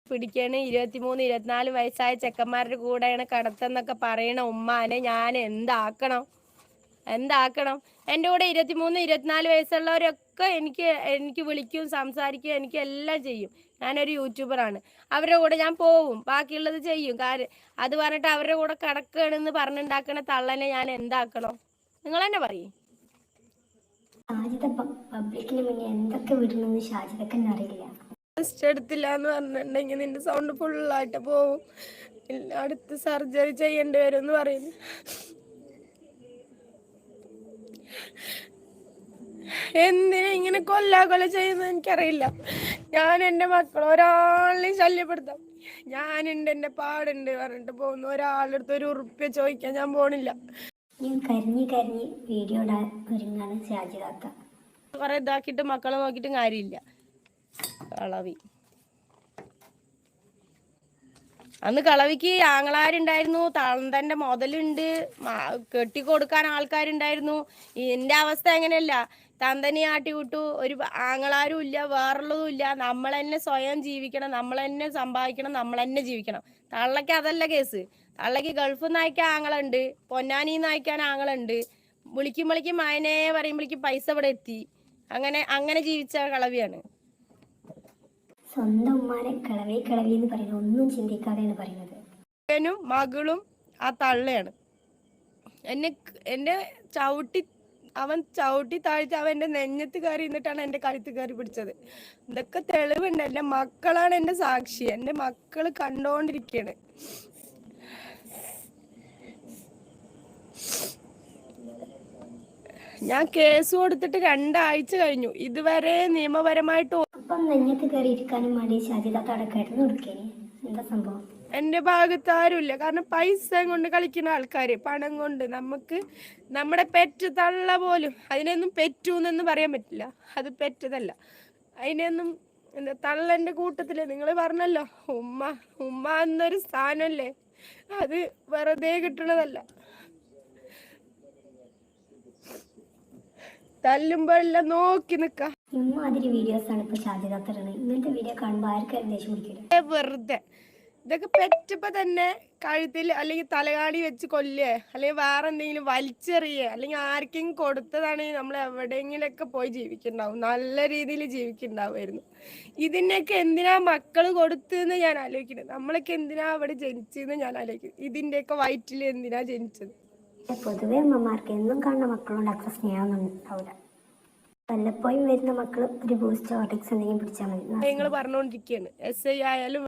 പിടിക്കാണ് 23, 24 വയസ്സായ ചെക്കന്മാരുടെ കൂടെയാണ് കടത്തെന്നൊക്കെ പറയണ ഉമ്മാനെ ഞാൻ എന്താക്കണം? എൻ്റെ കൂടെ 23, 24 വയസ്സുള്ളവരൊക്കെ എനിക്ക് വിളിക്കും, സംസാരിക്കും, എനിക്ക് എല്ലാം ചെയ്യും. ഞാനൊരു യൂട്യൂബറാണ്. അവരുടെ കൂടെ ഞാൻ പോവും, ബാക്കിയുള്ളത് ചെയ്യും. അത് പറഞ്ഞിട്ട് അവരുടെ കൂടെ കിടക്കുകയാണെന്ന് പറഞ്ഞുണ്ടാക്കണ തള്ളനെ ഞാൻ എന്താക്കണം? നിങ്ങൾ തന്നെ പറയും. പബ്ലിക്കിന് മുന്നേ എന്തൊക്കെ വിടണമെന്ന് ഷാജിദക്ക് അറിയില്ല. ടെസ്റ്റ് എടുത്തില്ല എന്ന് പറഞ്ഞിട്ടുണ്ടെങ്കിൽ നിന്റെ സൗണ്ട് ഫുള്ളായിട്ട് പോവും, അടുത്ത് സർജറി ചെയ്യേണ്ടി വരും എന്ന് പറയുന്നു. എന്തിനാ ഇങ്ങനെ കൊല ചെയ്യുന്നത് എനിക്കറിയില്ല. ഞാൻ എൻ്റെ മക്കളെ ഒരാളെയും ശല്യപ്പെടുത്താം. ഞാനുണ്ട്, എൻ്റെ പാടുണ്ട് പറഞ്ഞിട്ട് പോകുന്നു. ഒരാളുടെ അടുത്ത് ഒരു ഉറുപ്പ്യ ചോദിക്കാൻ ഞാൻ പോണില്ല. ഞാൻ കരഞ്ഞ് വീഡിയോ ഇടാൻ ഒരുങ്ങാണ് ഷാജിദാത്ത. കുറെ ഇതാക്കിയിട്ട് മക്കളെ നോക്കിയിട്ടും കാര്യമില്ല. കളവി അന്ന് കളവിക്ക് ആങ്ങളാരുണ്ടായിരുന്നു, തന്റെ മുതലുണ്ട്, കെട്ടിക്കൊടുക്കാൻ ആൾക്കാരുണ്ടായിരുന്നു. എൻ്റെ അവസ്ഥ എങ്ങനെയല്ല. തന്തനെ ആട്ടി വിട്ടു, ഒരു ആങ്ങളാരും ഇല്ല, വേറുള്ളതും ഇല്ല. നമ്മൾ തന്നെ സ്വയം ജീവിക്കണം, നമ്മൾ തന്നെ സമ്പാദിക്കണം, നമ്മൾ തന്നെ ജീവിക്കണം. തള്ളയ്ക്ക് അതല്ല കേസ്. തള്ളയ്ക്ക് ഗൾഫിൽ നിന്ന് അയക്കാൻ ആങ്ങളുണ്ട്, പൊന്നാനിന്ന് അയക്കാൻ ആങ്ങളുണ്ട്. വിളിക്കും മയനെ പറയുമ്പോഴേക്കും പൈസ ഇവിടെ എത്തി. അങ്ങനെ ജീവിച്ച കളവിയാണ്. സ്വന്തം ഉമ്മാനെ കളവി എന്ന് പറയുന്നത് ഒന്നും ചിന്തിക്കാതെയാണ് പറയുന്നത്. മകളും ആ തള്ളയാണ്. അവൻ ചവിട്ടി താഴ്ത്തി അവൻ്റെ നെഞ്ഞത്ത് കയറി എന്നിട്ടാണ് എൻ്റെ കഴുത്ത് കയറി പിടിച്ചത്. ഇതൊക്കെ തെളിവുണ്ട്. എൻ്റെ മക്കളാണ് എൻ്റെ സാക്ഷി. എൻ്റെ മക്കള് കണ്ടോണ്ടിരിക്കുകയാണ്. ഞാൻ കേസ് കൊടുത്തിട്ട് 2 ആഴ്ച കഴിഞ്ഞു. ഇതുവരെ നിയമപരമായിട്ട് നെഞ്ഞത്ത് കയറി ഇരിക്കാനും വേണ്ടി ഷാജിദാത്ത അടക്കായിരുന്നു കൊടുക്കേനി. എന്താ സംഭവം? എൻ്റെ ഭാഗത്ത് ആരുമില്ല. കാരണം പൈസ കൊണ്ട് കളിക്കുന്ന ആൾക്കാര്, പണം കൊണ്ട്. നമുക്ക് നമ്മുടെ പെറ്റ് തള്ള പോലും അതിനൊന്നും പെറ്റൂന്നൊന്നും പറയാൻ പറ്റില്ല. അത് പെറ്റതല്ല. അതിനൊന്നും എന്താ തള്ളൻ്റെ കൂട്ടത്തില് നിങ്ങൾ പറഞ്ഞല്ലോ, ഉമ്മ എന്നൊരു സ്ഥാനല്ലേ, അത് വെറുതെ കിട്ടണതല്ല. തല്ലുമ്പോഴെല്ലാം നോക്കി നിക്ക. ഇമ്മാതിരി വീഡിയോസ് ആണ് ഇപ്പൊ ഷാജിദാത്ത ഇടുന്നത്. ഇങ്ങനത്തെ വീഡിയോ കാണുമ്പോൾ ആർക്കും ദേഷ്യം പിടിക്കില്ല. വെറുതെ ഇതൊക്കെ പെറ്റപ്പോ തന്നെ കഴുത്തിൽ അല്ലെങ്കിൽ തലകാണി വെച്ച് കൊല്ലേ, അല്ലെങ്കിൽ വേറെ എന്തെങ്കിലും വലിച്ചെറിയേ, അല്ലെങ്കിൽ ആർക്കെങ്കിലും കൊടുത്തതാണെങ്കിൽ നമ്മൾ എവിടെയെങ്കിലൊക്കെ പോയി ജീവിക്കുന്നുണ്ടാവും, നല്ല രീതിയിൽ ജീവിക്കുന്നുണ്ടാവുമായിരുന്നു. ഇതിനൊക്കെ എന്തിനാ മക്കള് കൊടുത്തെന്ന് ഞാൻ ആലോചിക്കുന്നത്. നമ്മളൊക്കെ എന്തിനാ അവിടെ ജനിച്ചതെന്ന് ഞാൻ ആലോചിക്കുന്നത്. ഇതിന്റെയൊക്കെ വയറ്റിൽ എന്തിനാ ജനിച്ചത്? പൊതുവെ അമ്മമാർക്ക് എന്നും കാണുന്ന മക്കളോട് അത്ര സ്നേഹമൊന്നും ഉണ്ടാവില്ല. വല്ലപ്പോഴും വരുന്ന മക്കൾ ഒരു ബൂസ്റ്റ് ഹോർലിക്സ് എന്തെങ്കിലും പിടിച്ചാൽ മതി. നിങ്ങൾ പറഞ്ഞുകൊണ്ടിരിക്കുകയാണ് SI ആയാലും